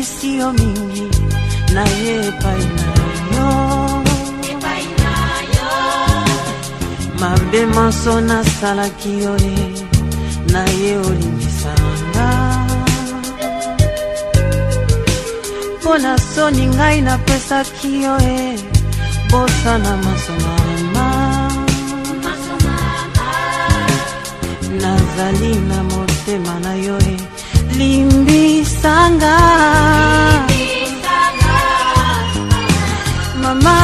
nakanisi yo mingi na ye epai na yo mabe manso nasalaki yo na ye olimbisanga mpona soni ngai napesaki yo bosana masomama nazali na motema na yo limbisanga mama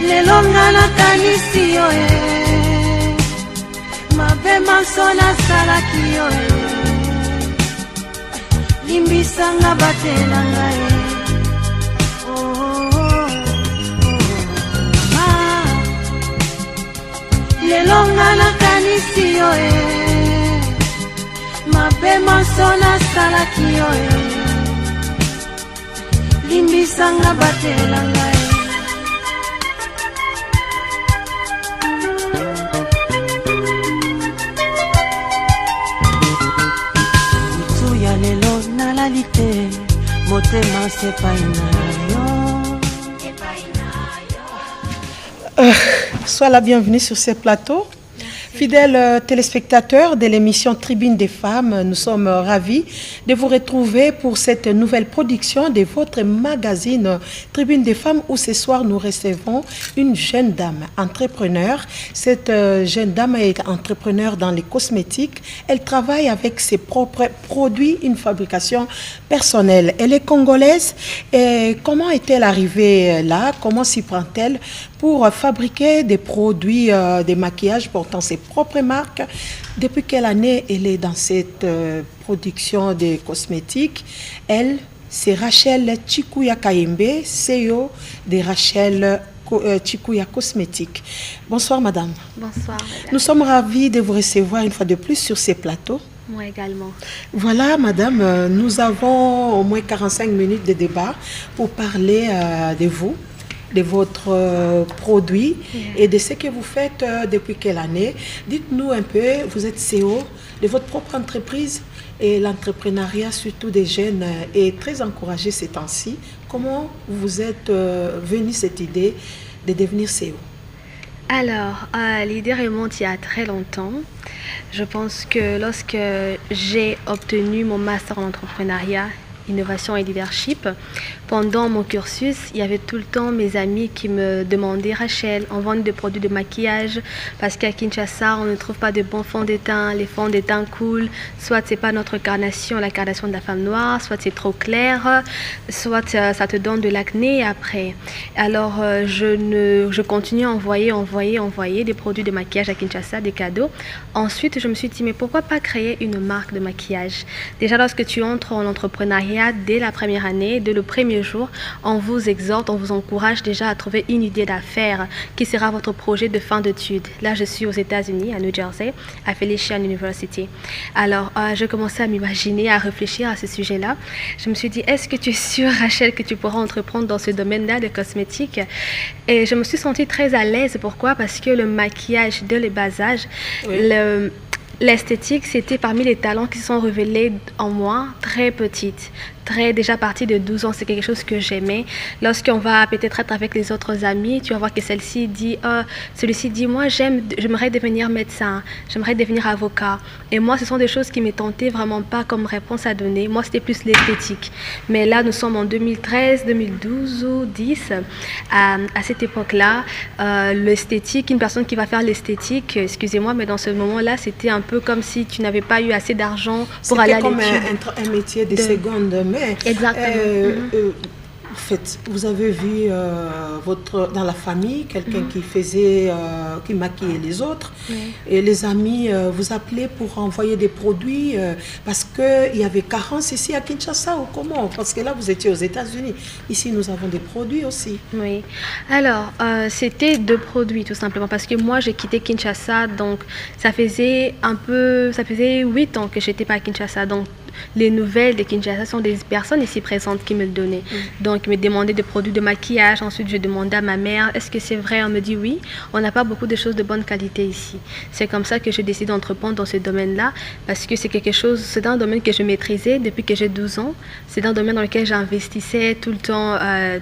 lelo nga nakanisi yo mabe manso nasalaki yo limbisanga batela ngai lelo nga nakanisi yo mabe manso nasalaki yo limbisanga batela ngai mutu ya lelo nalali te motema sepai na yo. Sois la bienvenue sur ce plateau. Fidèles téléspectateurs de l'émission Tribune des femmes, nous sommes ravis de vous retrouver pour cette nouvelle production de votre magazine Tribune des femmes où ce soir nous recevons une jeune dame entrepreneur. Cette jeune dame est entrepreneur dans les cosmétiques. Elle travaille avec ses propres produits, une fabrication personnelle. Elle est congolaise. Et comment est-elle arrivée là? Comment s'y prend-elle pour fabriquer des produits de maquillage portant ses propres marques? Depuis quelle année elle est dans cette production de cosmétiques? Elle, c'est Rachel Chikuya Kayembe, CEO de Rachel Chikuya Cosmétiques. Bonsoir madame. Bonsoir. Nous sommes ravis de vous recevoir une fois de plus sur ces plateaux. Moi également. Voilà madame, nous avons au moins 45 minutes de débat pour parler de vous, de votre produit et de ce que vous faites depuis quelle année. Dites-nous un peu, vous êtes CEO de votre propre entreprise et l'entrepreneuriat, surtout des jeunes, est très encouragé ces temps-ci. Comment vous êtes venu cette idée de devenir CEO? Alors, l'idée remonte il y a très longtemps. Je pense que lorsque j'ai obtenu mon master en entrepreneuriat, innovation et leadership, pendant mon cursus, il y avait tout le temps mes amis qui me demandaient: Rachel, on vend des produits de maquillage parce qu'à Kinshasa, on ne trouve pas de bons fonds de teint, les fonds de teint cool, soit c'est pas notre carnation, la carnation de la femme noire, soit c'est trop clair, soit ça te donne de l'acné après. Alors je continue à envoyer des produits de maquillage à Kinshasa, des cadeaux. Ensuite, je me suis dit, mais pourquoi pas créer une marque de maquillage? Déjà, lorsque tu entres en entrepreneuriat, dès la première année, dès le premier jour, on vous exhorte, on vous encourage déjà à trouver une idée d'affaires qui sera votre projet de fin d'études. Là, je suis aux États-Unis, à New Jersey, à Felician University. Alors, je commençais à m'imaginer, à réfléchir à ce sujet-là. Je me suis dit, est-ce que tu es sûre, Rachel, que tu pourras entreprendre dans ce domaine-là de cosmétiques? Et je me suis sentie très à l'aise. Pourquoi? Parce que le maquillage dès le bas âge, l'esthétique, c'était parmi les talents qui se sont révélés en moi très petite. Déjà à partir de 12 ans, c'est quelque chose que j'aimais. Lorsqu'on va peut-être être avec les autres amis, tu vas voir que celui-ci dit, moi j'aimerais devenir médecin, j'aimerais devenir avocat. Et moi, ce sont des choses qui me tentaient vraiment pas comme réponse à donner. Moi, c'était plus l'esthétique. Mais là, nous sommes en 2013, 2012 ou 10. À cette époque-là, l'esthétique, une personne qui va faire l'esthétique, excusez-moi, mais dans ce moment-là, c'était un peu comme si tu n'avais pas eu assez d'argent pour aller à l'étude. C'était comme un métier de seconde. Exactement. En fait, vous avez vu dans la famille quelqu'un qui maquillait les autres, et les amis vous appelaient pour envoyer des produits parce qu'il y avait carence ici à Kinshasa, ou comment? Parce que là, vous étiez aux États-Unis. Ici, nous avons des produits aussi. Oui. Alors, c'était 2 produits tout simplement, parce que moi, j'ai quitté Kinshasa, donc ça faisait 8 ans que je n'étais pas à Kinshasa. Donc, les nouvelles de Kinshasa sont des personnes ici présentes qui me le donnaient. Donc, ils me demandaient des produits de maquillage. Ensuite, je demandais à ma mère, est-ce que c'est vrai? On me dit oui. On n'a pas beaucoup de choses de bonne qualité ici. C'est comme ça que je décide d'entreprendre dans ce domaine-là parce que c'est quelque chose, c'est un domaine que je maîtrisais depuis que j'ai 12 ans. C'est un domaine dans lequel j'investissais tout le temps,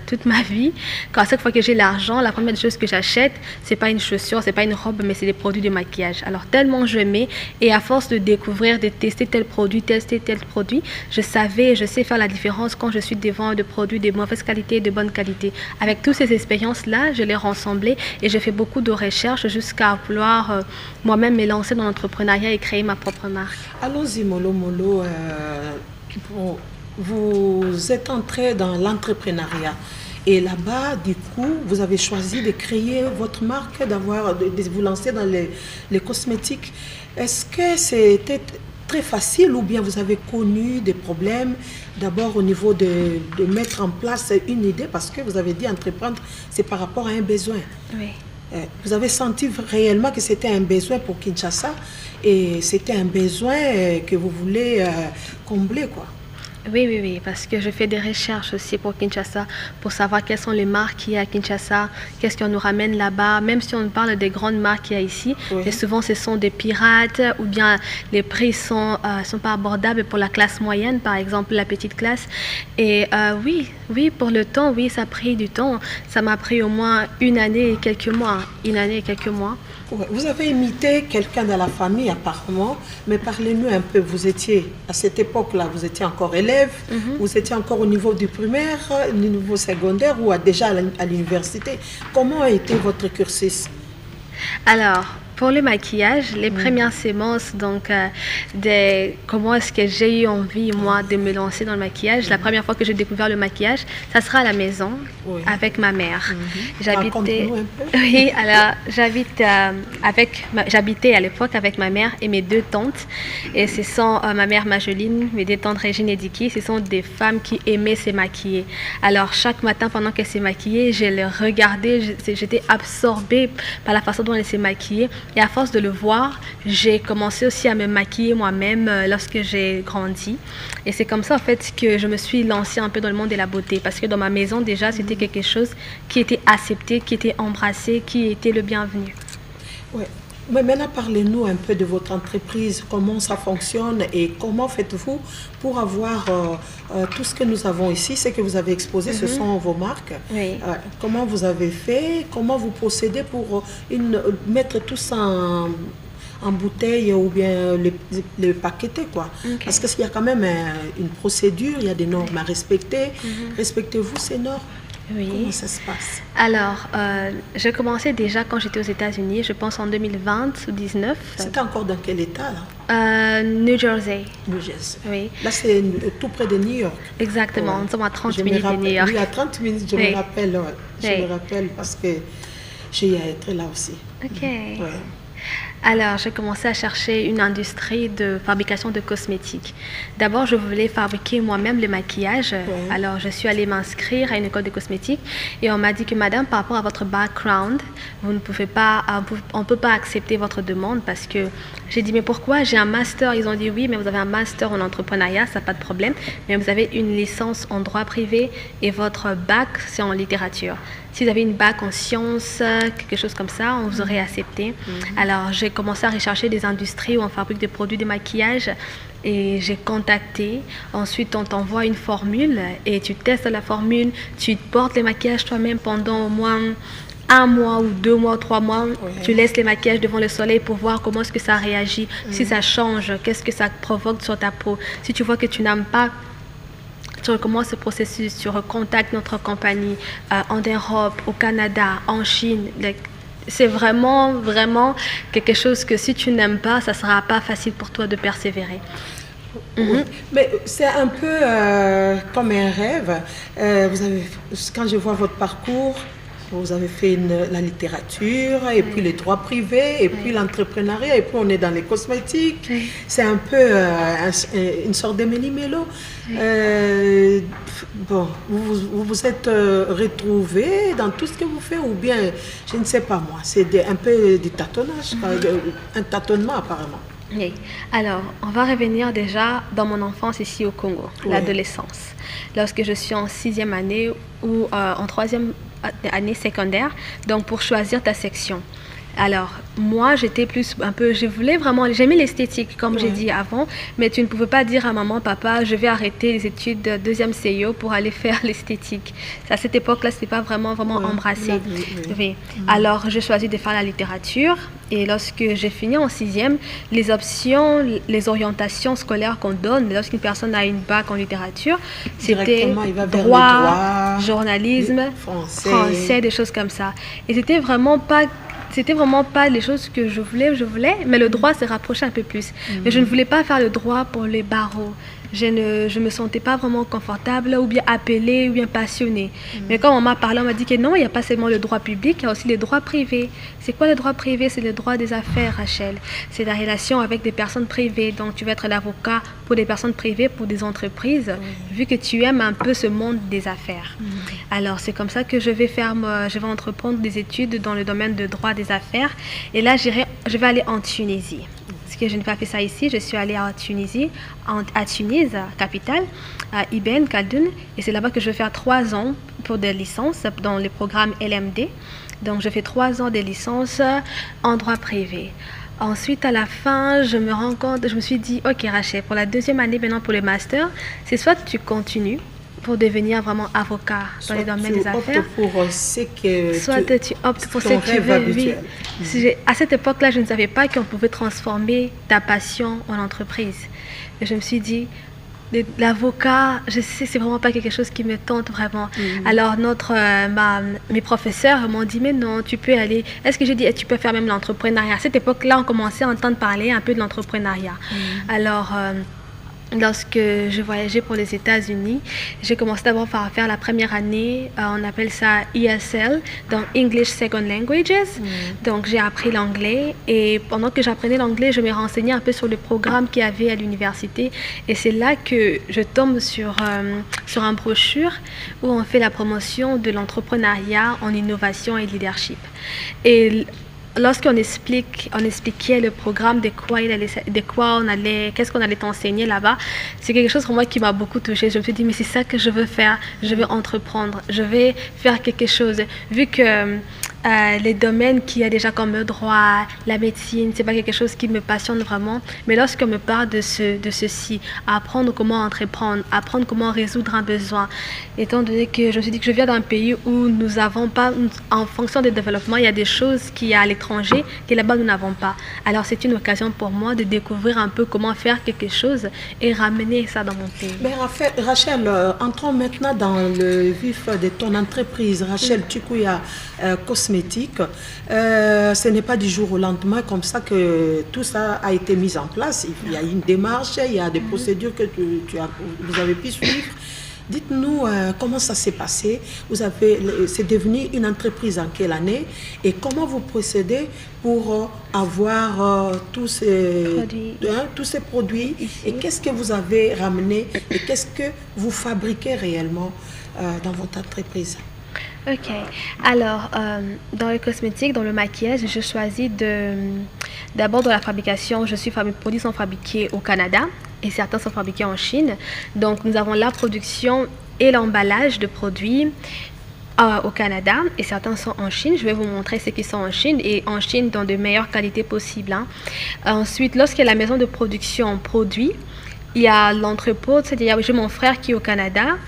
toute ma vie. Quand à chaque fois que j'ai l'argent, la première chose que j'achète, c'est pas une chaussure, c'est pas une robe, mais c'est des produits de maquillage. Alors tellement j'aimais et à force de découvrir, de tester tel produit, je sais faire la différence quand je suis devant de produits de mauvaise qualité et de bonne qualité. Avec toutes ces expériences-là, je les rassemblées et j'ai fait beaucoup de recherches jusqu'à vouloir moi-même me lancer dans l'entrepreneuriat et créer ma propre marque. Allons-y, Molo Molo. Vous êtes entré dans l'entrepreneuriat. Et là-bas, du coup, vous avez choisi de créer votre marque, de vous lancer dans les cosmétiques. Est-ce que c'était très facile ou bien vous avez connu des problèmes d'abord au niveau de mettre en place une idée parce que vous avez dit entreprendre, c'est par rapport à un besoin. Oui. Vous avez senti réellement que c'était un besoin pour Kinshasa et c'était un besoin que vous voulez combler, quoi. Oui, parce que je fais des recherches aussi pour Kinshasa, pour savoir quelles sont les marques qu'il y a à Kinshasa, qu'est-ce qu'on nous ramène là-bas, même si on parle des grandes marques qu'il y a ici, et souvent ce sont des pirates, ou bien les prix sont pas abordables pour la classe moyenne, par exemple la petite classe. Et oui, pour le temps, oui, ça a pris du temps. Ça m'a pris au moins une année et quelques mois. Ouais, vous avez imité quelqu'un de la famille apparemment, mais parlez-nous un peu, vous étiez, à cette époque-là, vous étiez encore élève, vous étiez encore au niveau du primaire, au niveau secondaire ou déjà à l'université. Comment a été votre cursus? Alors, pour le maquillage, les premières séances, donc, comment est-ce que j'ai eu envie, moi, de me lancer dans le maquillage. La première fois que j'ai découvert le maquillage, ça sera à la maison, avec ma mère. J'habitais... Oui, alors, j'habitais à l'époque avec ma mère et mes deux tantes. Et ce sont ma mère Mageline, mes deux tantes Régine et Dicky. Ce sont des femmes qui aimaient se maquiller. Alors, chaque matin, pendant qu'elles se maquillaient, je les regardais. J'étais absorbée par la façon dont elles se maquillaient. Et à force de le voir, j'ai commencé aussi à me maquiller moi-même lorsque j'ai grandi. Et c'est comme ça, en fait, que je me suis lancée un peu dans le monde de la beauté. Parce que dans ma maison, déjà, c'était quelque chose qui était accepté, qui était embrassé, qui était le bienvenu. Ouais. Mais maintenant, parlez-nous un peu de votre entreprise, comment ça fonctionne et comment faites-vous pour avoir tout ce que nous avons ici, ce que vous avez exposé, ce sont vos marques. Oui. Comment vous avez fait, comment vous procédez pour mettre tout ça en bouteille ou bien les paqueter, quoi. Okay. Parce qu'il y a quand même une procédure, il y a des normes à respecter. Respectez-vous ces normes? Oui. Comment ça se passe? Alors, j'ai commencé déjà quand j'étais aux États-Unis, je pense en 2020 ou 2019. C'était encore dans quel état, là? New Jersey. New Jersey. Oui. Là, c'est tout près de New York. Exactement, nous sommes à 30 minutes de New York. Oui, à 30 minutes, je me rappelle. Je me rappelle parce que j'ai été là aussi. Ok. Ouais. Alors, j'ai commencé à chercher une industrie de fabrication de cosmétiques. D'abord, je voulais fabriquer moi-même le maquillage. Alors, je suis allée m'inscrire à une école de cosmétiques et on m'a dit que, madame, par rapport à votre background, vous ne pouvez pas, on ne peut pas accepter votre demande parce que j'ai dit, mais pourquoi? J'ai un master. Ils ont dit, oui, mais vous avez un master en entrepreneuriat, ça n'a pas de problème. Mais vous avez une licence en droit privé et votre bac, c'est en littérature. Si vous avez une bac en sciences, quelque chose comme ça, on vous aurait accepté. Alors, j'ai commencé à rechercher des industries où on fabrique des produits de maquillage et j'ai contacté. Ensuite, on t'envoie une formule et tu testes la formule. Tu portes les maquillages toi-même pendant au moins 1 mois ou 2 mois, 3 mois. Tu laisses les maquillages devant le soleil pour voir comment est-ce que ça réagit, si ça change, qu'est-ce que ça provoque sur ta peau. Si tu vois que tu n'aimes pas, tu recommences ce processus, tu recontactes notre compagnie en Europe, au Canada, en Chine. C'est vraiment, vraiment quelque chose que si tu n'aimes pas, ça ne sera pas facile pour toi de persévérer. Mais c'est un peu comme un rêve. Quand je vois votre parcours, vous avez fait la littérature, et puis les droits privés, et puis l'entrepreneuriat, et puis on est dans les cosmétiques. C'est un peu une sorte de méli-mélo. Bon, vous vous êtes retrouvé dans tout ce que vous faites, ou bien, je ne sais pas moi, c'est un peu du tâtonnage, un tâtonnement apparemment. Oui. Alors, on va revenir déjà dans mon enfance ici au Congo, l'adolescence. Lorsque je suis en 6e année ou en 3e année secondaire, donc pour choisir ta section. Alors, moi, j'étais plus un peu, j'aimais l'esthétique, comme j'ai dit avant, mais tu ne pouvais pas dire à maman, papa, je vais arrêter les études de 2e CIO pour aller faire l'esthétique. À cette époque-là, ce n'était pas vraiment embrassé. Oui. Alors, j'ai choisi de faire la littérature, et lorsque j'ai fini en 6e, les options, les orientations scolaires qu'on donne, lorsqu'une personne a une bac en littérature, c'était droit, journalisme, français, des choses comme ça. Et c'était vraiment pas les choses que je voulais, mais le droit s'est rapproché un peu plus. Mais je ne voulais pas faire le droit pour les barreaux. Je ne me sentais pas vraiment confortable ou bien appelée ou bien passionnée. Mais quand on m'a parlé, on m'a dit que non, il n'y a pas seulement le droit public, il y a aussi le droit privé. C'est quoi le droit privé? C'est le droit des affaires, Rachel. C'est la relation avec des personnes privées. Donc tu vas être l'avocat pour des personnes privées, pour des entreprises, vu que tu aimes un peu ce monde des affaires. Alors c'est comme ça que je vais entreprendre des études dans le domaine de droit des affaires. Et là, je vais aller en Tunisie. Parce que je n'ai pas fait ça ici, je suis allée à Tunisie, à Tunis, capitale, à Ibn Khaldoun, et c'est là-bas que je vais faire 3 ans pour des licences dans le programme LMD. Donc je fais 3 ans de licence en droit privé. Ensuite, à la fin, je me suis dit, ok Rachel, pour la 2e année maintenant pour le master, c'est soit tu continues pour devenir vraiment avocat dans les domaines des affaires. Soit tu optes pour ce que tu veux vivre. À cette époque-là, je ne savais pas qu'on pouvait transformer ta passion en entreprise. Et je me suis dit, l'avocat, je sais, c'est vraiment pas quelque chose qui me tente vraiment. Alors, mes professeurs m'ont dit, mais non, tu peux aller. Est-ce que j'ai dit, tu peux faire même l'entrepreneuriat? À cette époque-là, on commençait à entendre parler un peu de l'entrepreneuriat. Alors, lorsque je voyageais pour les États-Unis, j'ai commencé d'abord par faire la première année, on appelle ça ESL, donc English Second Languages. Donc j'ai appris l'anglais et pendant que j'apprenais l'anglais, je me renseignais un peu sur le programme qu'il y avait à l'université et c'est là que je tombe sur un brochure où on fait la promotion de l'entrepreneuriat en innovation et leadership. Et lorsqu'on expliquait le programme, qu'est-ce qu'on allait t'enseigner là-bas, c'est quelque chose pour moi qui m'a beaucoup touchée. Je me suis dit, mais c'est ça que je veux faire, je veux entreprendre, je vais faire quelque chose. Vu que les domaines qu'il y a déjà comme le droit, la médecine, c'est pas quelque chose qui me passionne vraiment. Mais lorsqu'on me parle de ceci, apprendre comment entreprendre, apprendre comment résoudre un besoin, étant donné que je me suis dit que je viens d'un pays où nous n'avons pas, en fonction des développements, il y a des choses qu'il y a à l'étranger que là-bas nous n'avons pas. Alors c'est une occasion pour moi de découvrir un peu comment faire quelque chose et ramener ça dans mon pays. Mais Rachel, entrons maintenant dans le vif de ton entreprise, Rachel Chikuya Cosmétique. Ce n'est pas du jour au lendemain comme ça que tout ça a été mis en place. Il y a une démarche, il y a des procédures que vous avez pu suivre. Dites-nous comment ça s'est passé. C'est devenu une entreprise en quelle année et comment vous procédez pour avoir tous ces produits et qu'est-ce que vous avez ramené et qu'est-ce que vous fabriquez réellement dans votre entreprise? Ok. Alors, dans le cosmétique, dans le maquillage, je choisis d'abord dans la fabrication. Les produits sont fabriqués au Canada et certains sont fabriqués en Chine. Donc, nous avons la production et l'emballage de produits au Canada et certains sont en Chine. Je vais vous montrer ceux qui sont en Chine et en Chine dans de meilleures qualités possibles. Ensuite, lorsque la maison de production produit, il y a l'entrepôt, c'est-à-dire j'ai mon frère qui est au Canada,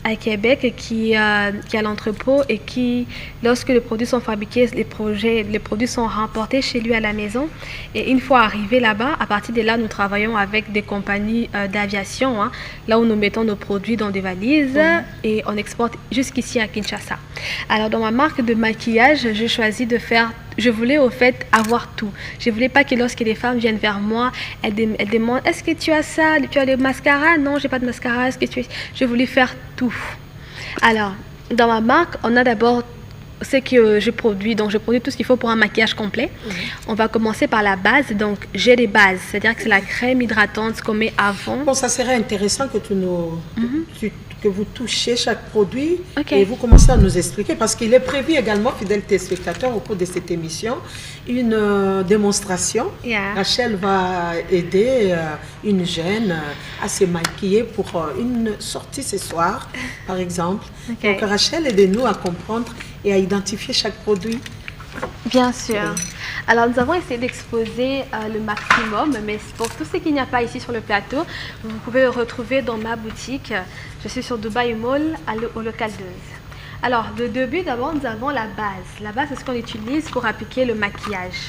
à Québec, qui a l'entrepôt et qui, lorsque les produits sont fabriqués, les produits sont remportés chez lui à la maison. Et une fois arrivés là-bas, à partir de là, nous travaillons avec des compagnies d'aviation, là où nous mettons nos produits dans des valises et on exporte jusqu'ici à Kinshasa. Alors, dans ma marque de maquillage, j'ai choisi de faire... Je voulais au fait avoir tout. Je ne voulais pas que lorsque les femmes viennent vers moi, elles demandent « Est-ce que tu as ça? Tu as le mascara? Non, je n'ai pas de mascara. Est-ce que tu as... » Je voulais faire tout. Alors, dans ma marque, on a d'abord ce que je produis. Donc, je produis tout ce qu'il faut pour un maquillage complet. On va commencer par la base. Donc, j'ai des bases. C'est-à-dire que c'est la crème hydratante qu'on met avant. Bon, ça serait intéressant que que vous touchez chaque produit Ok. et vous commencez à nous expliquer, parce qu'il est prévu également, fidèles téléspectateurs, au cours de cette émission, une démonstration. Yeah. Rachel va aider une jeune à se maquiller pour une sortie ce soir, par exemple. Ok. Donc Rachel, aidez-nous à comprendre et à identifier chaque produit. Bien sûr. Alors, nous avons essayé d'exposer le maximum, mais pour tout ce qu'il n'y a pas ici sur le plateau, vous pouvez le retrouver dans ma boutique. Je suis sur Dubai Mall, au local 2. Alors, de début, d'abord, nous avons la base. La base, c'est ce qu'on utilise pour appliquer le maquillage.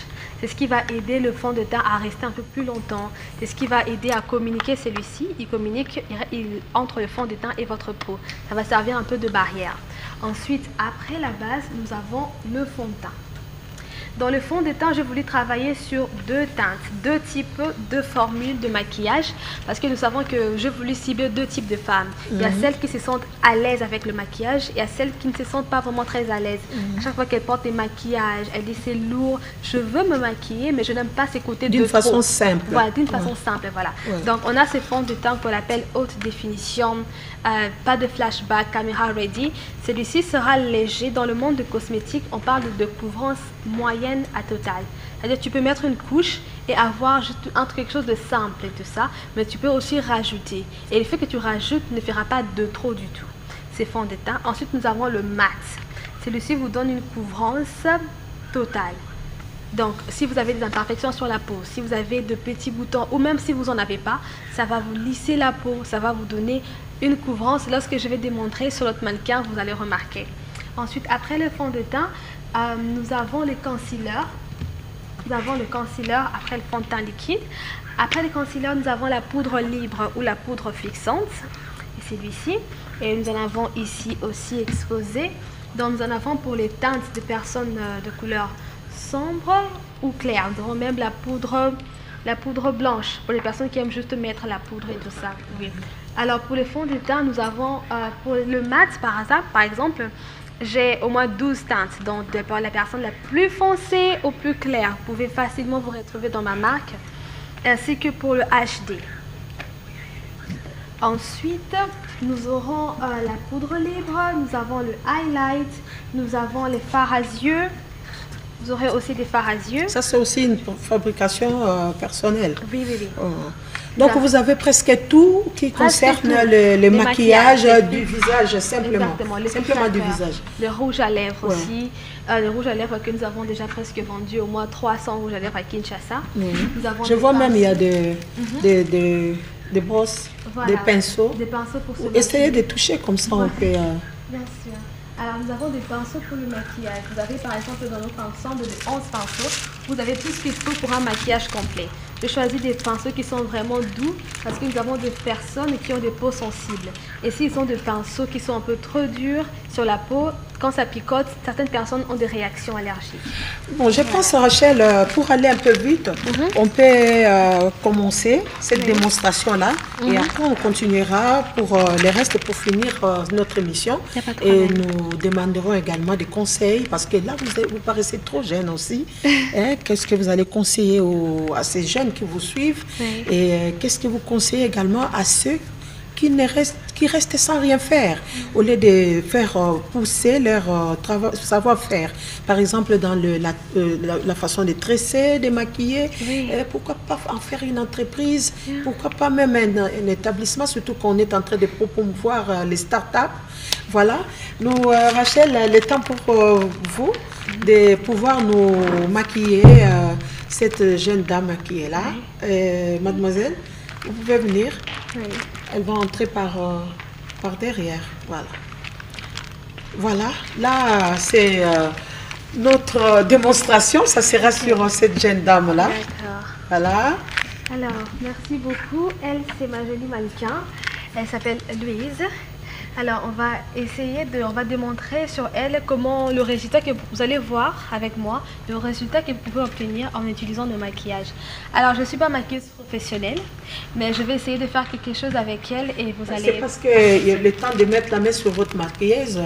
C'est ce qui va aider le fond de teint à rester un peu plus longtemps. C'est ce qui va aider à communiquer celui-ci. Il communique entre le fond de teint et votre peau. Ça va servir un peu de barrière. Ensuite, après la base, nous avons le fond de teint. Dans le fond de teint, j'ai voulu travailler sur deux teintes, deux types de formules de maquillage, parce que nous savons que j'ai voulu cibler deux types de femmes. Il y a celles qui se sentent à l'aise avec le maquillage et il y a celles qui ne se sentent pas vraiment très à l'aise. À chaque fois qu'elles portent des maquillages, elles disent c'est lourd, je veux me maquiller, mais je n'aime pas ces côtés D'une de façon trop. simple. Voilà, d'une façon simple, voilà. Ouais. Donc, on a ces fonds de teint qu'on appelle haute définition, pas de flashback, caméra ready. Celui-ci sera léger. Dans le monde de cosmétiques, on parle de couvrance moyenne à totale. C'est-à-dire tu peux mettre une couche et avoir juste entre quelque chose de simple et tout ça, mais tu peux aussi rajouter. Et le fait que tu rajoutes ne fera pas de trop du tout. C'est fond de teint. Ensuite, nous avons le mat. Celui-ci vous donne une couvrance totale. Donc, si vous avez des imperfections sur la peau, si vous avez de petits boutons, ou même si vous n'en avez pas, ça va vous lisser la peau, ça va vous donner une couvrance. Lorsque je vais démontrer sur notre mannequin, vous allez remarquer. Ensuite, après le fond de teint, nous avons le concealer. Nous avons le concealer après le fond de teint liquide. Après le concealer, nous avons la poudre libre ou la poudre fixante. Et celui-ci. Et nous en avons ici aussi exposé. Donc, nous en avons pour les teintes de personnes de couleur sombre ou claire. Nous avons même la poudre blanche pour les personnes qui aiment juste mettre la poudre et tout ça. Oui. Alors, pour le fond de teint, nous avons pour le mat, par exemple, j'ai au moins 12 teintes. Donc, de la personne la plus foncée au plus claire, vous pouvez facilement vous retrouver dans ma marque, ainsi que pour le HD. Ensuite, nous aurons la poudre libre, nous avons le highlight, nous avons les fards à yeux. Vous aurez aussi des fards à yeux. Ça, c'est aussi une fabrication personnelle. Oui, oui, oui. Donc, vous avez presque tout qui concerne le maquillage du visage, simplement. Exactement, Simplement du visage. Le rouge à lèvres aussi. Le rouge à lèvres que nous avons déjà presque vendu, au moins 300 rouges à lèvres à Kinshasa. Nous avons Je vois même, il y a des brosses, voilà, des pinceaux. Des pinceaux pour se Essayez maquiller. de toucher comme ça, on peut... Bien sûr. Alors, nous avons des pinceaux pour le maquillage. Vous avez par exemple dans notre ensemble de 11 pinceaux, vous avez tout ce qu'il faut pour un maquillage complet. J'ai choisi des pinceaux qui sont vraiment doux parce que nous avons des personnes qui ont des peaux sensibles. Et s'ils ont des pinceaux qui sont un peu trop durs sur la peau, quand ça picote, certaines personnes ont des réactions allergiques. Bon, je pense, Rachel, pour aller un peu vite, on peut commencer cette démonstration-là et après on continuera pour les restes pour finir notre émission. Y a pas de Et problème. nous demanderons également des conseils parce que là, vous paraissez trop jeune aussi. Hein, qu'est-ce que vous allez conseiller à ces jeunes qui vous suivent Oui. et qu'est-ce que vous conseillez également à ceux qui restent sans rien faire, au lieu de faire pousser leur savoir-faire. Par exemple, dans la façon de tresser, de maquiller, Oui. pourquoi pas en faire une entreprise, pourquoi pas même un établissement, surtout qu'on est en train de promouvoir les startups. Voilà. Nous, Rachel, le temps pour vous de pouvoir nous maquiller cette jeune dame qui est là. Mademoiselle, vous pouvez venir. Oui. Elle va entrer par derrière. Voilà. Voilà. Là, c'est notre démonstration. Ça sera sur cette jeune dame-là. D'accord. Voilà. Alors, merci beaucoup. Elle, c'est ma jolie mannequin. Elle s'appelle Louise. Alors, on va démontrer sur elle comment le résultat que vous allez voir avec moi, le résultat que vous pouvez obtenir en utilisant le maquillage. Alors, je ne suis pas maquilleuse professionnelle, mais je vais essayer de faire quelque chose avec elle et vous allez... C'est parce que le temps de mettre la main sur votre maquilleuse,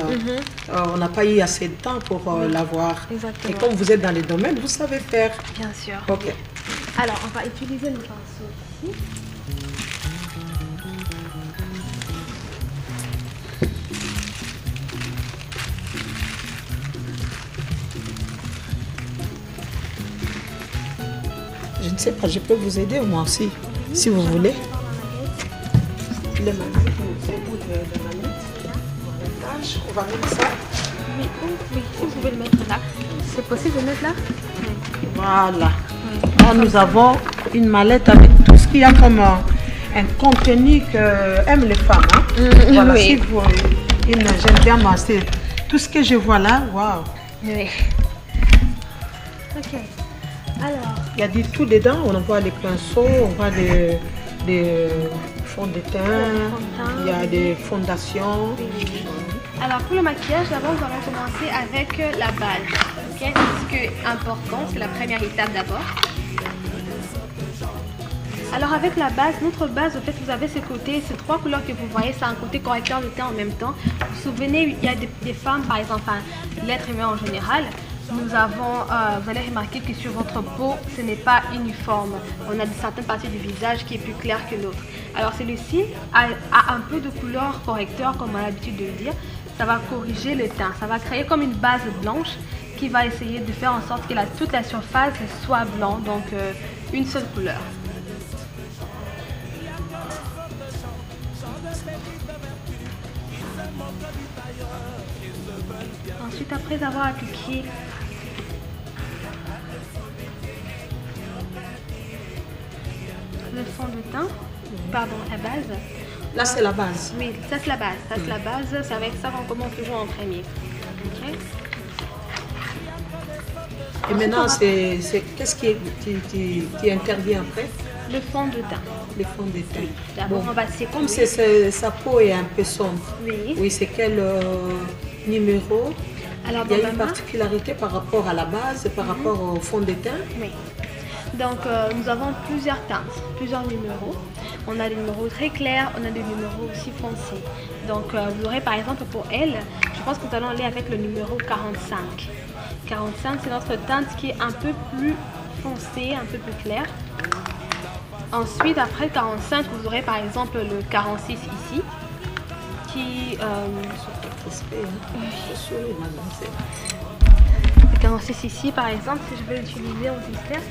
on n'a pas eu assez de temps pour l'avoir. Exactement. Et comme vous êtes dans les domaines, vous savez faire. Bien sûr. Ok. Alors, on va utiliser le pinceau ici. ne sais pas, je peux vous aider moi aussi, si vous voulez. Les manettes, on va mettre ça. Oui, oui, si vous pouvez le mettre là. C'est possible de mettre là? Oui. Voilà. Alors, nous avons une mallette avec tout ce qu'il y a comme un contenu que aiment les femmes. Hein? Voilà, oui. si vous, j'aime bien masser. Tout ce que je vois là, waouh. Oui. Ok. Alors. Il y a du tout dedans. On voit les pinceaux, on voit des fonds de teint, il y a des fondations. Oui. Alors pour le maquillage, d'abord nous allons commencer avec la base. Okay? Ce qui est important, c'est la première étape d'abord. Alors avec la base, notre base, en fait, vous avez ces côtés, ces trois couleurs que vous voyez, c'est un côté correcteur de teint en même temps. Vous vous souvenez, il y a des femmes, par exemple, enfin, l'être humain en général, nous avons, vous allez remarquer que sur votre peau, ce n'est pas uniforme. On a certaines parties du visage qui est plus claire que l'autre. Alors celui-ci a un peu de couleur correcteur, comme on a l'habitude de le dire. Ça va corriger le teint, ça va créer comme une base blanche qui va essayer de faire en sorte que toute la surface soit blanc, donc une seule couleur. Ensuite, après avoir appliqué le fond de teint, pardon, la base. Là, c'est la base. Oui, ça c'est la base. Ça c'est la base. C'est avec ça qu'on commence toujours en premier. Okay. Et maintenant, qu'est-ce qui intervient après? Le fond de teint. Le fond de teint. D'abord, on va comme sa peau est un peu sombre. Oui. Oui, c'est quel numéro? Alors, il y a une particularité par rapport à la base, par rapport au fond de teint? Oui. Donc, nous avons plusieurs teintes, plusieurs numéros. On a des numéros très clairs, on a des numéros aussi foncés. Donc, vous aurez par exemple pour elle, je pense que nous allons aller avec le numéro 45. 45, c'est notre teinte qui est un peu plus foncée, un peu plus claire. Ensuite, après 45, vous aurez par exemple le 46 ici, qui... le 46 ici, par exemple, si je veux l'utiliser au dessert.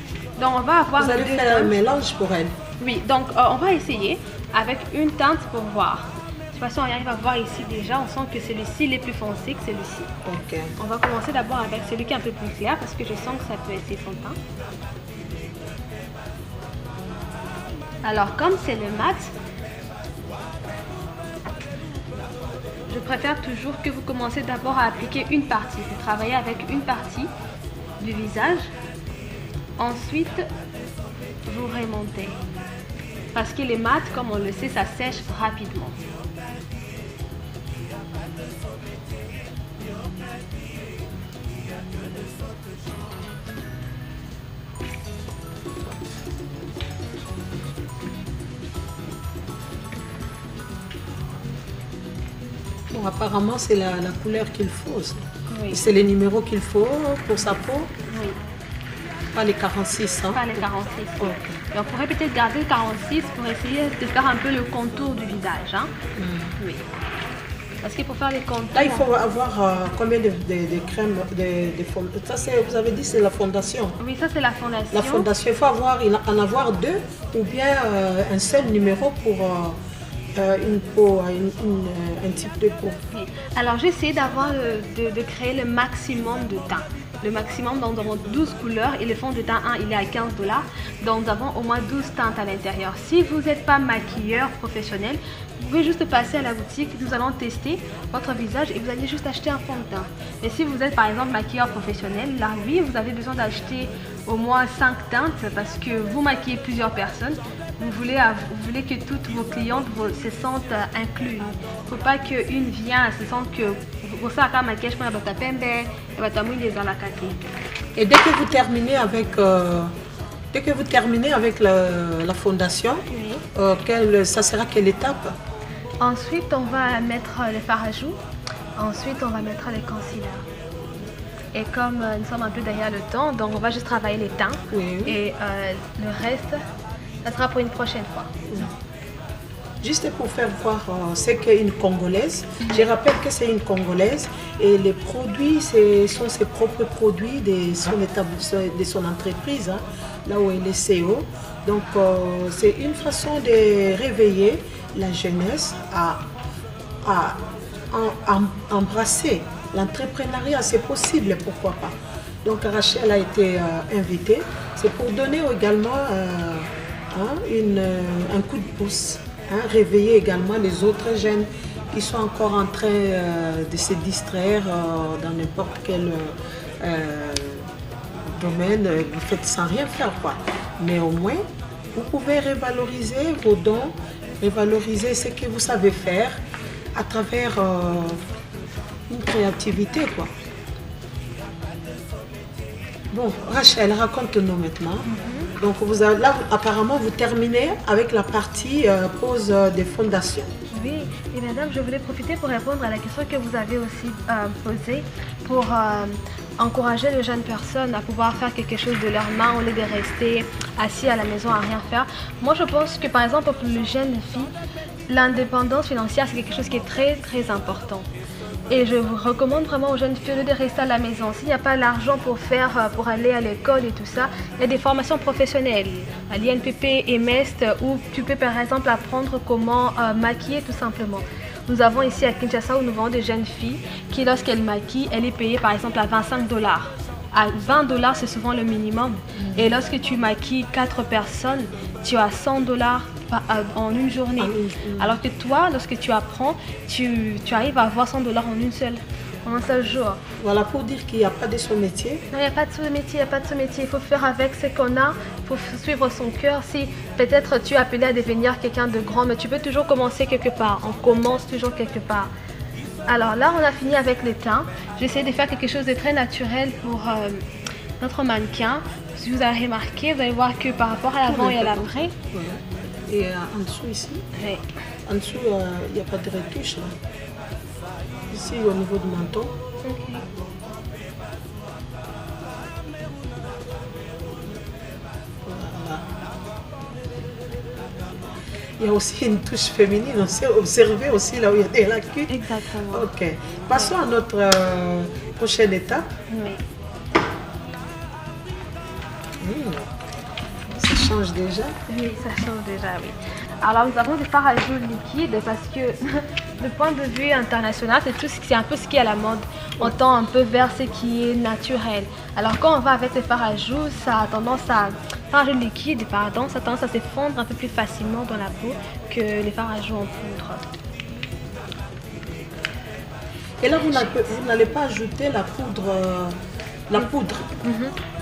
Donc, on va avoir... Vous allez faire un mélange pour elle. Oui, donc on va essayer avec une teinte pour voir. De toute façon, on arrive à voir ici déjà, on sent que celui-ci est plus foncé que celui-ci. Ok. On va commencer d'abord avec celui qui est un peu plus clair parce que je sens que ça peut être son teint. Alors, comme c'est le mat, je préfère toujours que vous commencez d'abord à appliquer une partie. Vous travaillez avec une partie du visage. Ensuite, vous remontez. Parce que les mat, comme on le sait, ça sèche rapidement. Bon, apparemment, c'est la couleur qu'il faut. Oui. C'est les numéros qu'il faut pour sa peau? Oui. Pas les 46, hein? Pas les 46. Okay. Et on pourrait peut-être garder le 46 pour essayer de faire un peu le contour du visage. Hein? Oui. Parce que pour faire les contours... Là, il faut avoir combien de crèmes, ça, vous avez dit c'est la fondation? Oui, ça c'est la fondation. La fondation, il faut en avoir deux ou bien un seul numéro pour une peau, un type de peau. Oui. Alors, j'ai essayé de créer le maximum de teint. Le maximum, donc nous avons 12 couleurs et le fond de teint 1 il est à $15. Donc nous avons au moins 12 teintes à l'intérieur. Si vous n'êtes pas maquilleur professionnel, vous pouvez juste passer à la boutique, nous allons tester votre visage et vous allez juste acheter un fond de teint. Mais si vous êtes par exemple maquilleur professionnel, là oui, vous avez besoin d'acheter au moins 5 teintes parce que vous maquillez plusieurs personnes. Vous voulez que toutes vos clientes se sentent incluses. Il ne faut pas qu'une vienne, se sente que et dès que vous terminez avec, la fondation, oui. Ça sera quelle étape? Ensuite, on va mettre le fard à joues. Ensuite, on va mettre le concealer. Et comme nous sommes un peu derrière le temps, donc on va juste travailler les teints. Oui. Et le reste, ça sera pour une prochaine fois. Oui. Juste pour faire voir ce qu'est une Congolaise, je rappelle que c'est une Congolaise et les produits, ce sont ses propres produits de son entreprise. Hein. là où elle est CO. Donc c'est une façon de réveiller la jeunesse à embrasser l'entrepreneuriat. C'est possible, pourquoi pas. Donc Rachel a été invitée. C'est pour donner également un coup de pouce, réveiller également les autres jeunes qui sont encore en train de se distraire dans n'importe quel domaine, vous faites sans rien faire, quoi. Mais au moins, vous pouvez revaloriser vos dons, revaloriser ce que vous savez faire à travers une créativité, quoi. Bon, Rachel, raconte-nous maintenant. Donc, là, apparemment, vous terminez avec la partie pose des fondations. Oui, et madame, je voulais profiter pour répondre à la question que vous avez aussi posée pour encourager les jeunes personnes à pouvoir faire quelque chose de leurs mains au lieu de rester assis à la maison à rien faire. Moi, je pense que par exemple, pour les jeunes filles, l'indépendance financière, c'est quelque chose qui est très, très important. Et je vous recommande vraiment aux jeunes filles de rester à la maison. S'il n'y a pas l'argent pour aller à l'école et tout ça, il y a des formations professionnelles à l'INPP et MEST où tu peux par exemple apprendre comment maquiller tout simplement. Nous avons ici à Kinshasa où nous vendons des jeunes filles qui lorsqu'elles maquillent, elle est payée par exemple à 25 $. À 20 $, c'est souvent le minimum. Et lorsque tu maquilles 4 personnes, tu as 100 $ en une journée. Alors que toi, lorsque tu apprends, tu arrives à avoir 100 $ en un seul jour. Voilà, pour dire qu'il n'y a pas de sous-métier. Non, il n'y a pas de sous-métier, il n'y a pas de sous-métier. Il faut faire avec ce qu'on a, il faut suivre son cœur. Si peut-être tu es appelé à devenir quelqu'un de grand, mais tu peux toujours commencer quelque part. On commence toujours quelque part. Alors là, on a fini avec le teint. J'ai essayé de faire quelque chose de très naturel pour notre mannequin. Si vous avez remarqué, vous allez voir que par rapport à l'avant et à l'après. Voilà. Et en dessous ici, Oui. en dessous, il n'y a pas de retouche. Là. Ici, au niveau du menton. Okay. Voilà. Il y a aussi une touche féminine. On sait observer aussi là où il y a des lacunes. Exactement. Ok. Passons à notre prochaine étape. Oui. Ça change déjà. Oui, ça change déjà, oui. Alors nous avons des fards à joues liquides parce que du point de vue international, c'est un peu ce qui est à la mode. On tend un peu vers ce qui est naturel. Alors quand on va avec les fards à joues, ça a tendance à... fards à joues liquides, pardon, ça a tendance à se fondre un peu plus facilement dans la peau que les fards à joues en poudre. Et là, vous n'allez pas ajouter la poudre.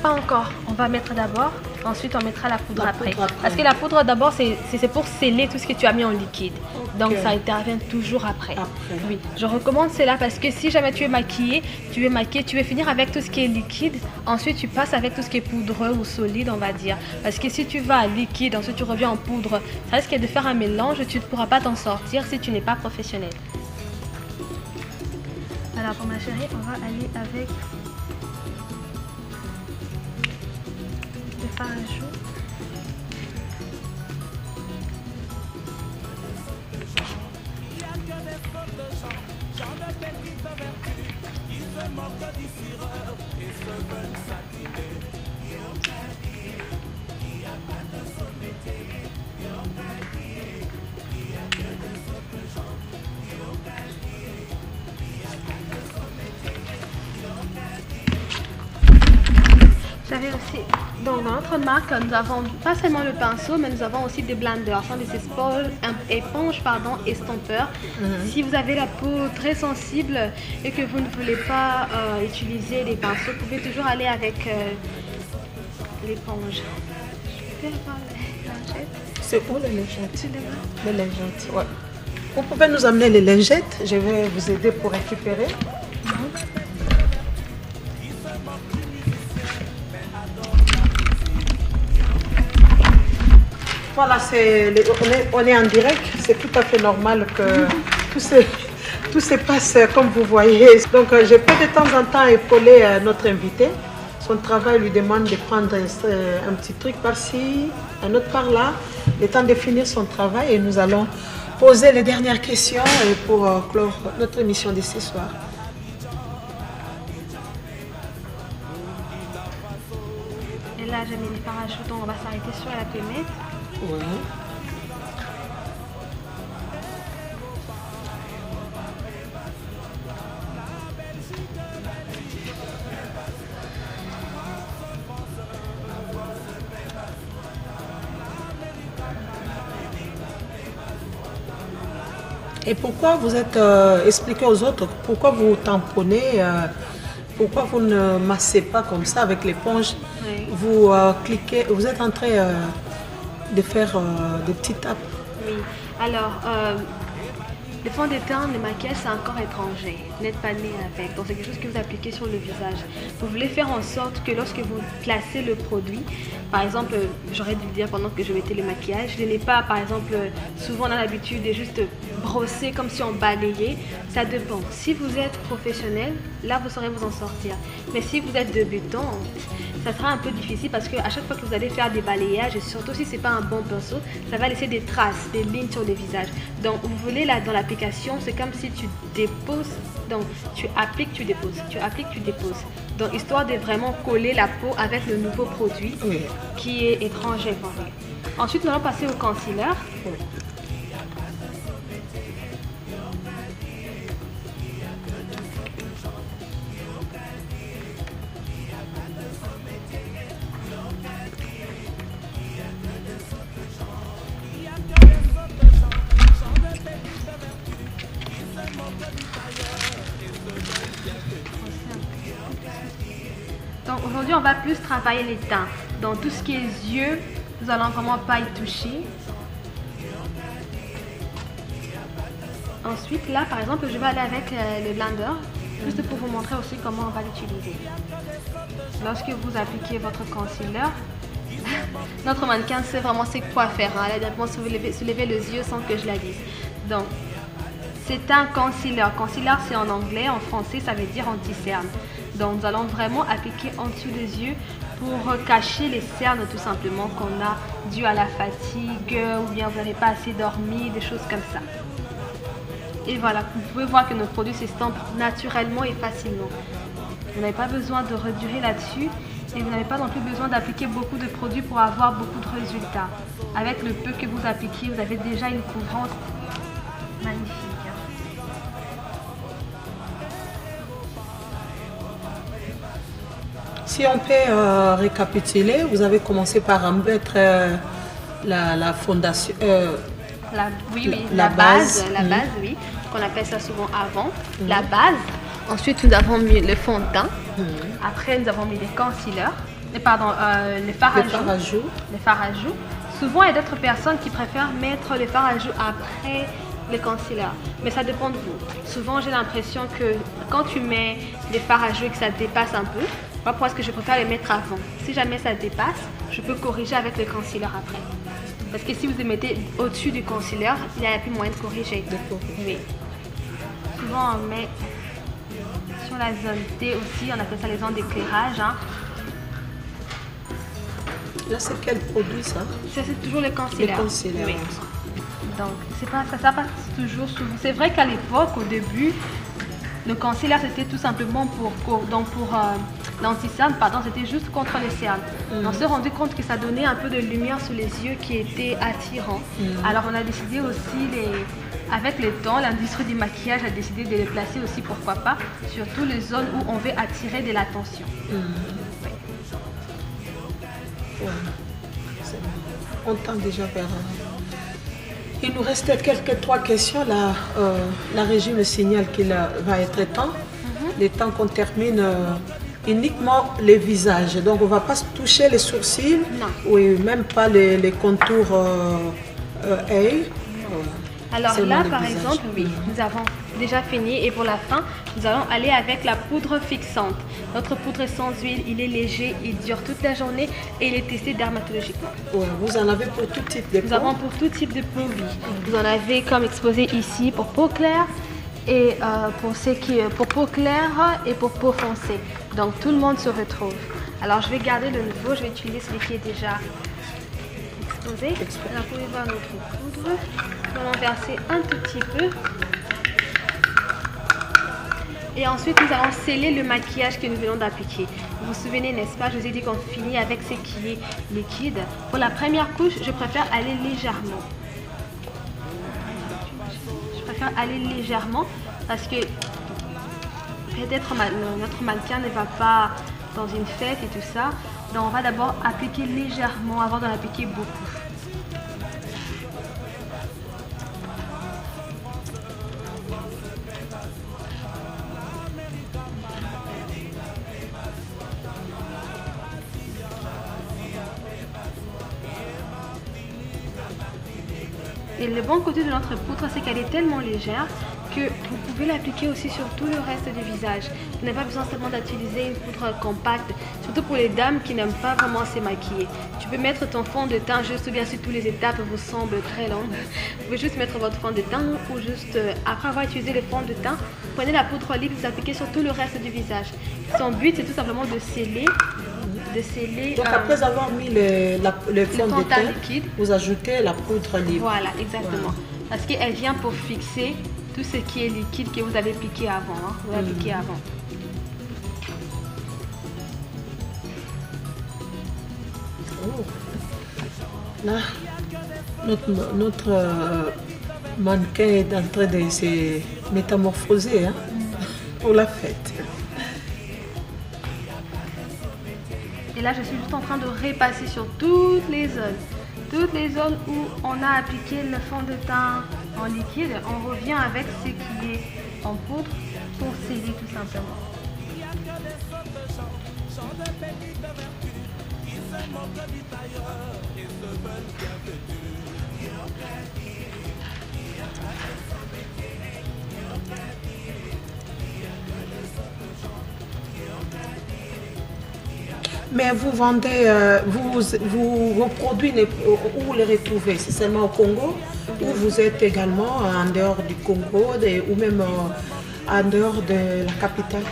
Pas encore. On va mettre d'abord, ensuite on mettra la poudre après. Poudre après. Parce que la poudre d'abord, c'est pour sceller tout ce que tu as mis en liquide. Okay. Donc ça intervient toujours après. Après. Oui, je recommande cela parce que si jamais tu veux maquiller, tu veux finir avec tout ce qui est liquide. Ensuite, tu passes avec tout ce qui est poudreux ou solide, on va dire. Parce que si tu vas à liquide, ensuite tu reviens en poudre, ça risque de faire un mélange, tu ne pourras pas t'en sortir si tu n'es pas professionnel. Alors pour ma chérie, on va aller avec le fard à joues. J'avais aussi, donc dans notre marque, nous avons pas seulement le pinceau, mais nous avons aussi des blenders, ce sont des éponges estompeurs. Si vous avez la peau très sensible et que vous ne voulez pas utiliser les pinceaux, vous pouvez toujours aller avec l'éponge. C'est où les lingettes? Les lingettes, ouais. Vous pouvez nous amener les lingettes, je vais vous aider pour récupérer. Voilà, on est en direct, c'est tout à fait normal que tout se passe comme vous voyez. Donc je peux de temps en temps épauler notre invité. Son travail lui demande de prendre un petit truc par-ci, un autre par-là, le temps de finir son travail et nous allons poser les dernières questions pour clore notre émission de ce soir. Et là, j'ai mis les fards à joues, donc on va s'arrêter sur la pommette. Ouais. Et pourquoi vous êtes, expliquez aux autres, pourquoi vous tamponnez, pourquoi vous ne massez pas comme ça avec l'éponge? Oui. Vous cliquez, vous êtes en train de faire des petits tapes. Oui, alors, le fond de teint, le maquillage, c'est un corps étranger. Vous n'êtes pas né avec, donc c'est quelque chose que vous appliquez sur le visage. Vous voulez faire en sorte que lorsque vous placez le produit, par exemple, j'aurais dû le dire pendant que je mettais le maquillage, je n'ai pas, par exemple, souvent on a l'habitude de juste brosser comme si on balayait. Ça dépend. Si vous êtes professionnel, là vous saurez vous en sortir. Mais si vous êtes débutant, ça sera un peu difficile parce qu'à chaque fois que vous allez faire des balayages, et surtout si ce n'est pas un bon pinceau, ça va laisser des traces, des lignes sur le visage. Donc vous voulez là dans l'application, c'est comme si tu déposes, donc tu appliques, tu déposes, tu appliques, tu déposes. Donc histoire de vraiment coller la peau avec le nouveau produit qui est étranger pour vous. Ensuite nous allons passer au concealer. Donc aujourd'hui, on va plus travailler les teints. Dans tout ce qui est yeux, nous allons vraiment pas y toucher. Ensuite, là, par exemple, je vais aller avec le blender, juste pour vous montrer aussi comment on va l'utiliser. Lorsque vous appliquez votre concealer, notre mannequin sait vraiment c'est quoi faire. Hein. Elle a directement soulevé les yeux sans que je la dise. Donc, c'est un concealer. Concealer, c'est en anglais. En français, ça veut dire anti-cerne. Donc, nous allons vraiment appliquer en dessous des yeux pour cacher les cernes, tout simplement, qu'on a dû à la fatigue ou bien vous n'avez pas assez dormi, des choses comme ça. Et voilà, vous pouvez voir que nos produits s'estampent naturellement et facilement. Vous n'avez pas besoin de redurer là-dessus et vous n'avez pas non plus besoin d'appliquer beaucoup de produits pour avoir beaucoup de résultats. Avec le peu que vous appliquez, vous avez déjà une couvrance magnifique. Si on peut récapituler, vous avez commencé par mettre la fondation, la base, oui, qu'on appelle ça souvent avant, la base. Ensuite, nous avons mis le fond de teint. Après, nous avons mis les concealers, les fards à joues. Souvent, il y a d'autres personnes qui préfèrent mettre les fards à joues après les concealers, mais ça dépend de vous. Souvent, j'ai l'impression que quand tu mets les fards à joues et que ça dépasse un peu, moi, pourquoi est-ce que je préfère les mettre avant? Si jamais ça dépasse, je peux corriger avec le concealer après. Parce que si vous les mettez au-dessus du concealer, il n'y a plus moyen de corriger. Oui. Souvent, on met sur la zone T aussi, on appelle ça les zones d'éclairage. Hein. Là, c'est quel produit ça? C'est toujours le concealer. Le concealer. Oui. Donc, c'est pas, ça passe toujours souvent. C'est vrai qu'à l'époque, au début, le concealer, c'était tout simplement pour l'anti-cerne, pardon, c'était juste contre les cernes. On s'est rendu compte que ça donnait un peu de lumière sur les yeux qui était attirant. Alors on a décidé aussi, avec le temps, l'industrie du maquillage a décidé de les placer aussi, pourquoi pas, sur toutes les zones où on veut attirer de l'attention. On tend déjà vers... Il nous reste trois questions. La régie me signale qu'il va être temps. Le temps qu'on termine uniquement les visages. Donc on ne va pas toucher les sourcils. Non. Oui, même pas les contours œil. Alors là, par exemple, oui, nous avons déjà fini et pour la fin, nous allons aller avec la poudre fixante. Notre poudre est sans huile, il est léger, il dure toute la journée et il est testé dermatologiquement. Ouais, vous en avez pour tout type de peau? Nous avons pour tout type de peau, oui. Vous en avez comme exposé ici pour peau claire et pour peau claire et pour peau foncée. Donc tout le monde se retrouve. Alors je vais garder le nouveau, je vais utiliser celui qui est déjà exposé. Alors vous pouvez voir notre poudre. Nous allons verser un tout petit peu. Et ensuite, nous allons sceller le maquillage que nous venons d'appliquer. Vous vous souvenez, n'est-ce pas, je vous ai dit qu'on finit avec ce qui est liquide. Pour la première couche, je préfère aller légèrement. Parce que peut-être notre mannequin ne va pas dans une fête et tout ça. Donc, on va d'abord appliquer légèrement avant d'en appliquer beaucoup. Et le bon côté de notre poudre, c'est qu'elle est tellement légère que vous pouvez l'appliquer aussi sur tout le reste du visage. Vous n'avez pas besoin seulement d'utiliser une poudre compacte, surtout pour les dames qui n'aiment pas vraiment se maquiller. Tu peux mettre ton fond de teint juste, ou bien si toutes les étapes vous semblent très longues, vous pouvez juste mettre votre fond de teint ou juste, après avoir utilisé le fond de teint, prenez la poudre libre et vous appliquez sur tout le reste du visage. Son but, c'est tout simplement de sceller. Donc après avoir mis le fond de teint liquide, vous ajoutez la poudre libre. Voilà, exactement. Voilà. Parce qu'elle vient pour fixer tout ce qui est liquide que vous avez appliqué avant. Oh. Là, notre mannequin est en train de se métamorphoser pour la fête. Et là, je suis juste en train de repasser sur toutes les zones où on a appliqué le fond de teint en liquide. On revient avec ce qui est en poudre pour sceller tout simplement. Mais vous vendez, vos produits, où vous les retrouvez? C'est seulement au Congo ou vous êtes également en dehors du Congo ou même en dehors de la capitale?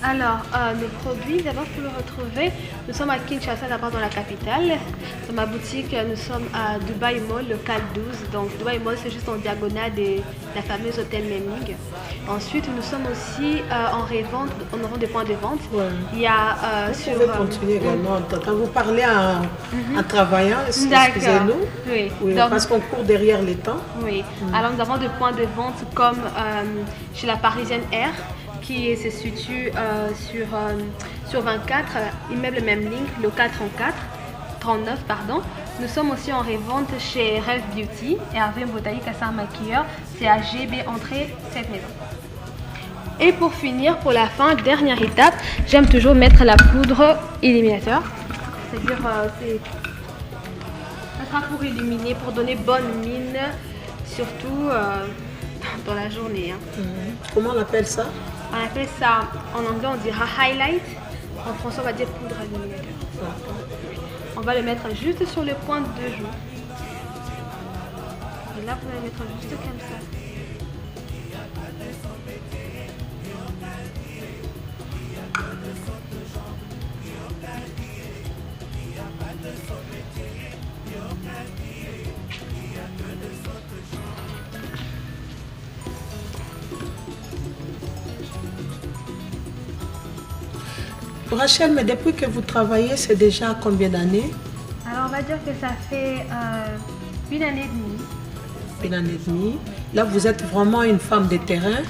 Alors, nos produits, d'abord pour le retrouver, nous sommes à Kinshasa, d'abord dans la capitale. Dans ma boutique, nous sommes à Dubai Mall, local 12. Donc, Dubai Mall, c'est juste en diagonale de la fameuse hôtel Memling. Ensuite, nous sommes aussi en revente, on aura des points de vente. Ouais. Il y a vous pouvez continuer également. Quand vous parlez en travaillant, excusez-nous. Oui. Donc, parce qu'on court derrière les temps. Oui. Alors, nous avons des points de vente comme chez la Parisienne Air, qui se situe sur 24, immeuble Memling, local 39 pardon. Nous sommes aussi en revente chez Rêve Beauty, Hervé Mbotali Kassar Maquilleur, c'est à GB Entrée, cette maison. Et pour finir, pour la fin, dernière étape, j'aime toujours mettre la poudre illuminateur. C'est-à-dire, ça sera pour illuminer, pour donner bonne mine, surtout dans la journée. Comment on appelle ça? On appelle ça, en anglais on dira highlight, en français on va dire poudre illuminateur. On va le mettre juste sur le point de joue. Et là vous allez mettre juste comme ça. Rachel, mais depuis que vous travaillez, c'est déjà combien d'années? Alors on va dire que ça fait 1 année et demie. 1 année et demie. Là, vous êtes vraiment une femme de terrain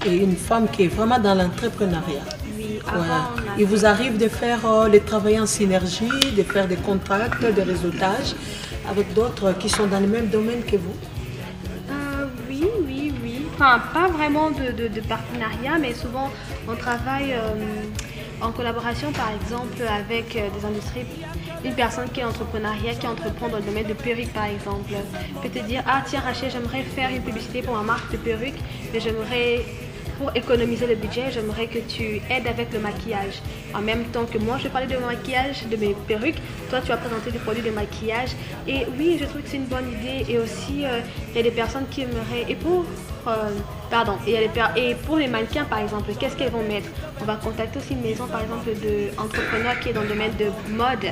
et une femme qui est vraiment dans l'entrepreneuriat. Oui, avant, Il vous arrive de faire le travail en synergie, de faire des contacts, des réseautages avec d'autres qui sont dans le même domaine que vous? Oui. Enfin, pas vraiment de partenariat, mais souvent on travaille en collaboration, par exemple, avec des industries. Une personne qui est entrepreneuriat, qui entreprend dans le domaine de perruques, par exemple, peut te dire: ah tiens Rachel, j'aimerais faire une publicité pour ma marque de perruques, mais j'aimerais, pour économiser le budget, j'aimerais que tu aides avec le maquillage. En même temps que moi, je vais parler de mon maquillage, de mes perruques, toi tu vas présenter des produits de maquillage. Et oui, je trouve que c'est une bonne idée. Et aussi, il y a des personnes qui aimeraient, et pour et pour les mannequins, par exemple, qu'est-ce qu'elles vont mettre? On va contacter aussi une maison, par exemple, d'entrepreneurs qui est dans le domaine de mode.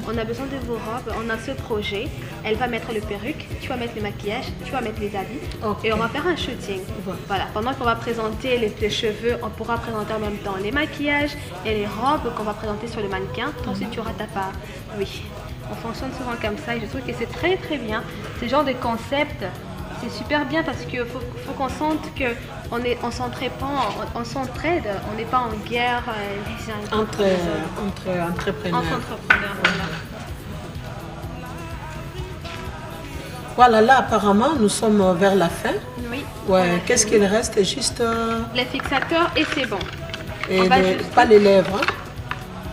On a besoin de vos robes, on a ce projet. Elle va mettre le perruque, tu vas mettre le maquillage, tu vas mettre les habits. Et on va faire un shooting. Voilà. Pendant qu'on va présenter les cheveux, on pourra présenter en même temps les maquillages et les robes qu'on va présenter sur le mannequin. Toi aussi, tu auras ta part. Oui. On fonctionne souvent comme ça et je trouve que c'est très très bien. Ce genre de concept, c'est super bien parce qu'il faut qu'on sente qu'on s'entraide, on n'est pas en guerre les uns entre entrepreneurs. Entre entrepreneurs, voilà. Voilà, là apparemment nous sommes vers la fin. Oui. Ouais, qu'est-ce qu'il reste? Juste les fixateurs et c'est bon. Et pas les lèvres.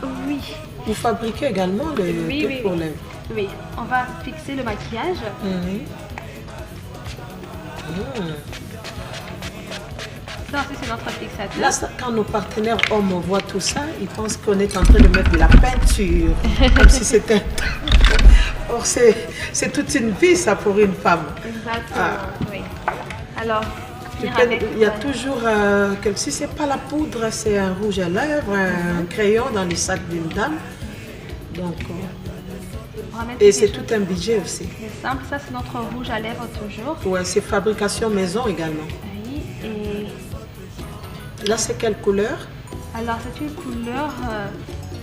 Hein? Oui. Vous fabriquez également les trucs pour lèvres. Oui, on va fixer le maquillage. Ça aussi, c'est notre fixateur. Là, quand nos partenaires hommes voient tout ça, ils pensent qu'on est en train de mettre de la peinture, comme si c'était... Or, c'est toute une vie, ça, pour une femme. Exactement, oui. Alors, il y a toujours, si ce n'est pas la poudre, c'est un rouge à lèvres, un crayon dans les sacs d'une dame. Donc, et c'est tout un budget aussi. C'est simple, ça c'est notre rouge à lèvres toujours. Ouais, c'est fabrication maison également. Oui, et... Là, c'est quelle couleur? Alors, c'est une couleur,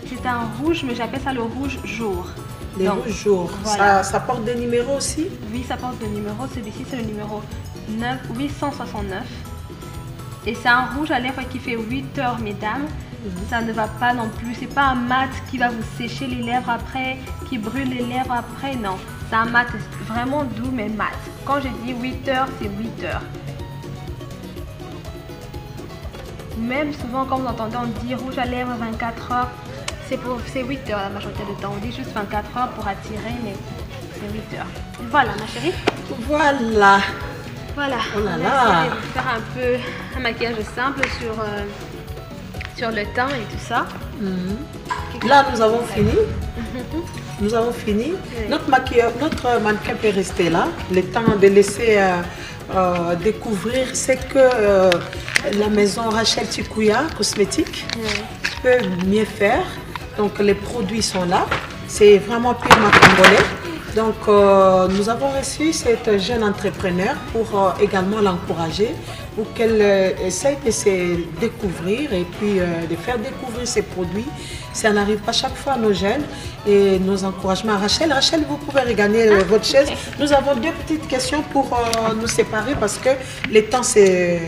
c'est un rouge, mais j'appelle ça le rouge jour. Les rouges jours. Voilà. Ça porte des numéros aussi? Oui, ça porte des numéros. Celui-ci, c'est le numéro 869. Et c'est un rouge à lèvres qui fait 8 heures, mesdames. Ça ne va pas non plus. C'est pas un mat qui va vous sécher les lèvres après, qui brûle les lèvres après. Non, c'est un mat vraiment doux, mais mat. Quand je dis 8 heures, c'est 8 heures. Même souvent, quand vous entendez, on dit rouge à lèvres 24 heures. C'est 8 heures la majorité du temps. On dit juste 24 heures pour attirer, mais c'est 8 heures. Voilà, ma chérie. Voilà. Voilà. Oh là on là. va essayer de faire un peu un maquillage simple sur le teint et tout ça. Là, nous avons fini. Nous avons fini. Oui. Notre mannequin peut rester là. Le temps de laisser découvrir ce que la maison Rachel Tchikouya Cosmétiques peut mieux faire. Donc les produits sont là, c'est vraiment purement congolais. Donc nous avons reçu cette jeune entrepreneur pour également l'encourager, pour qu'elle essaye de se découvrir et puis de faire découvrir ses produits. Ça n'arrive pas chaque fois à nos jeunes et nos encouragements à Rachel. Rachel, vous pouvez regagner votre chaise. Nous avons deux petites questions pour nous séparer parce que le temps c'est...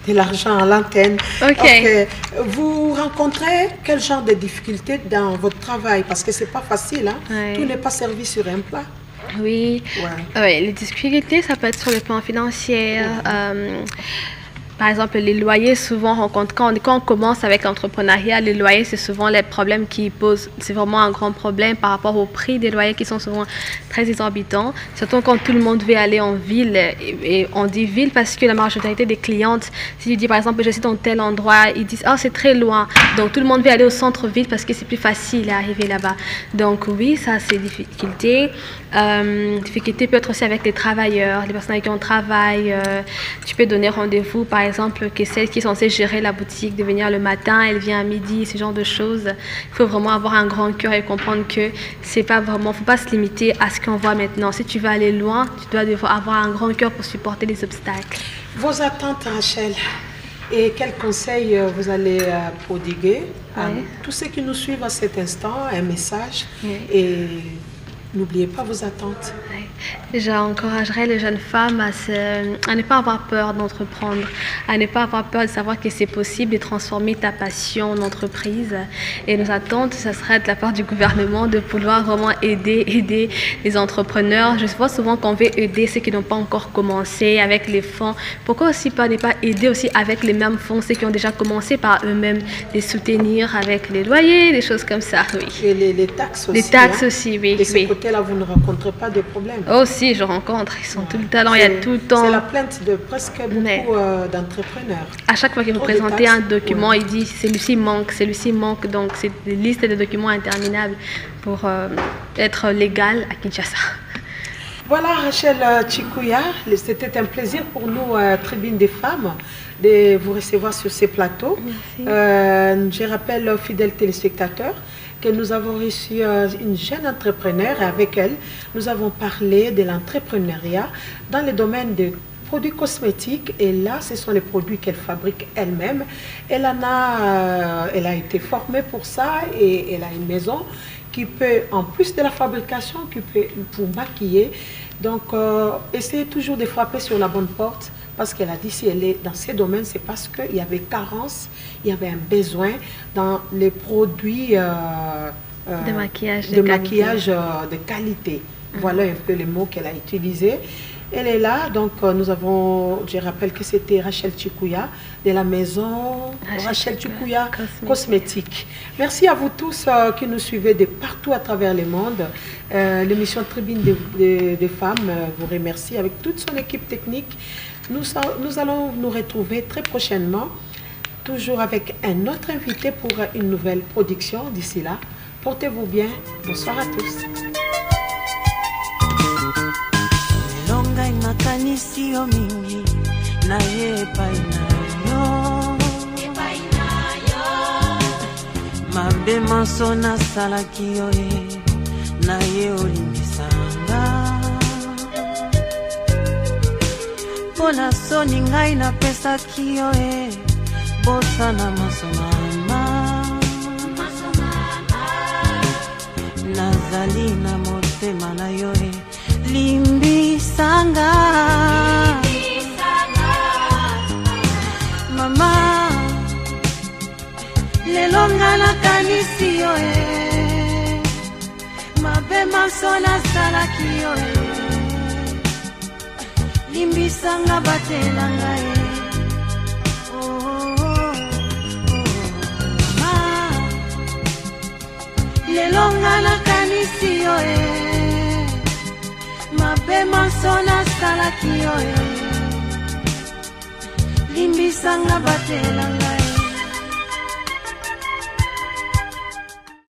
de l'argent à l'antenne. Okay. Vous rencontrez quel genre de difficultés dans votre travail? Parce que c'est pas facile, hein? Ouais. Tout n'est pas servi sur un plat. Oui. Les difficultés, ça peut être sur le plan financier. Par exemple, les loyers, souvent, quand on commence avec l'entrepreneuriat, les loyers, c'est souvent les problèmes qui posent. C'est vraiment un grand problème par rapport au prix des loyers qui sont souvent très exorbitants. Surtout quand tout le monde veut aller en ville. Et on dit ville parce que la majorité des clientes, si tu dis par exemple, je suis dans tel endroit, ils disent, oh, c'est très loin. Donc tout le monde veut aller au centre-ville parce que c'est plus facile à arriver là-bas. Donc oui, ça, c'est difficulté. Difficulté peut être aussi avec les travailleurs, les personnes avec qui on travaille. Tu peux donner rendez-vous, par exemple, que celle qui est censée gérer la boutique, de venir le matin, elle vient à midi, ce genre de choses. Il faut vraiment avoir un grand cœur et comprendre que c'est pas vraiment, faut pas se limiter à ce qu'on voit maintenant. Si tu veux aller loin, tu dois avoir un grand cœur pour supporter les obstacles. Vos attentes, Rachel, et quels conseils vous allez prodiguer à tous ceux qui nous suivent à cet instant, un message et n'oubliez pas vos attentes. J'encouragerais les jeunes femmes à ne pas avoir peur d'entreprendre, à ne pas avoir peur de savoir que c'est possible de transformer ta passion en entreprise. Et nos attentes, ça serait de la part du gouvernement de pouvoir vraiment aider les entrepreneurs. Je vois souvent qu'on veut aider ceux qui n'ont pas encore commencé avec les fonds. Pourquoi aussi ne pas aider aussi avec les mêmes fonds ceux qui ont déjà commencé par eux-mêmes, les soutenir avec les loyers, des choses comme ça, oui. Et les taxes aussi. Les taxes aussi, oui. De ce côté-là, vous ne rencontrez pas de problèmes? Oh si, je rencontre, ils sont tout le temps, il y a tout le temps. C'est la plainte de presque beaucoup d'entrepreneurs. À chaque fois que vous présentez un document, il dit celui-ci manque, donc c'est des listes de documents interminables pour être légal à Kinshasa. Voilà Rachel Chikuya, c'était un plaisir pour nous, Tribune des femmes, de vous recevoir sur ces plateaux. Je rappelle aux fidèles téléspectateurs que nous avons reçu une jeune entrepreneur et avec elle, nous avons parlé de l'entrepreneuriat dans le domaine des produits cosmétiques et là, ce sont les produits qu'elle fabrique elle-même. Elle a été formée pour ça et elle a une maison qui peut, en plus de la fabrication, qui peut pour maquiller. Donc, essayez toujours de frapper sur la bonne porte parce qu'elle a dit si elle est dans ces domaines, c'est parce qu'il y avait carence, il y avait un besoin dans les produits de maquillage de qualité. Voilà un peu les mots qu'elle a utilisés. Elle est là, donc je rappelle que c'était Rachel Chikuya de la maison Rachel Chikuya Cosmétique. Merci à vous tous qui nous suivez de partout à travers le monde. L'émission Tribune des femmes vous remercie avec toute son équipe technique. Nous allons nous retrouver très prochainement, toujours avec un autre invité pour une nouvelle production. D'ici là, portez-vous bien. Bonsoir à tous. Ngai makanisi yo mingi na ye painayo mabe maso na salaki yo na ye olimbisanga pona soni ngai na pesaki yo bosana maso mama nazali na motema na yo limbisanga mama lelo nga nakanisi yo mabe maso nasalaki yo limbisanga batelanga mama lelo nga nakanisi yo mabe maso nasalaki yo limbisanga batelanga